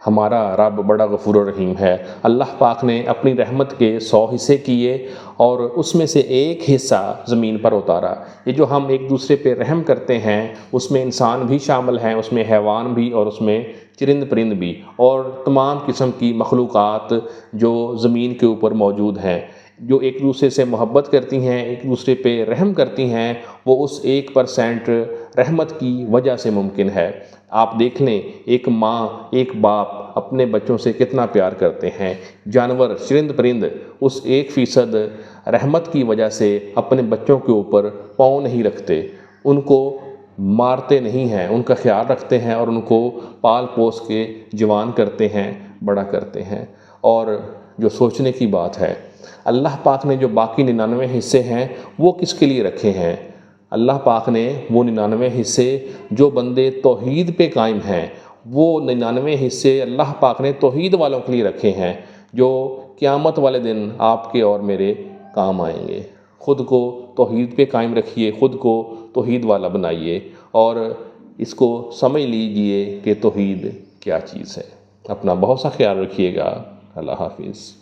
ہمارا رب بڑا غفور و رحیم ہے۔ اللہ پاک نے اپنی رحمت کے 100 حصے کیے اور اس میں سے ایک حصہ زمین پر اتارا۔ یہ جو ہم ایک دوسرے پہ رحم کرتے ہیں اس میں انسان بھی شامل ہیں، اس میں حیوان بھی اور اس میں چرند پرند بھی، اور تمام قسم کی مخلوقات جو زمین کے اوپر موجود ہیں، جو ایک دوسرے سے محبت کرتی ہیں، ایک دوسرے پہ رحم کرتی ہیں، وہ اس 1% رحمت کی وجہ سے ممکن ہے۔ آپ دیکھ لیں، ایک ماں ایک باپ اپنے بچوں سے کتنا پیار کرتے ہیں۔ جانور چرند پرند اس 1% رحمت کی وجہ سے اپنے بچوں کے اوپر پاؤں نہیں رکھتے، ان کو مارتے نہیں ہیں، ان کا خیال رکھتے ہیں اور ان کو پال پوس کے جوان کرتے ہیں، بڑا کرتے ہیں۔ اور جو سوچنے کی بات ہے، اللہ پاک نے جو باقی 99 حصے ہیں وہ کس کے لیے رکھے ہیں؟ اللہ پاک نے وہ 99 حصے جو بندے توحید پہ قائم ہیں، وہ 99 حصے اللہ پاک نے توحید والوں کے لیے رکھے ہیں، جو قیامت والے دن آپ کے اور میرے کام آئیں گے۔ خود کو توحید پہ قائم رکھیے، خود کو توحید والا بنائیے اور اس کو سمجھ لیجئے کہ توحید کیا چیز ہے۔ اپنا بہت سا خیال رکھیے گا۔ اللہ حافظ۔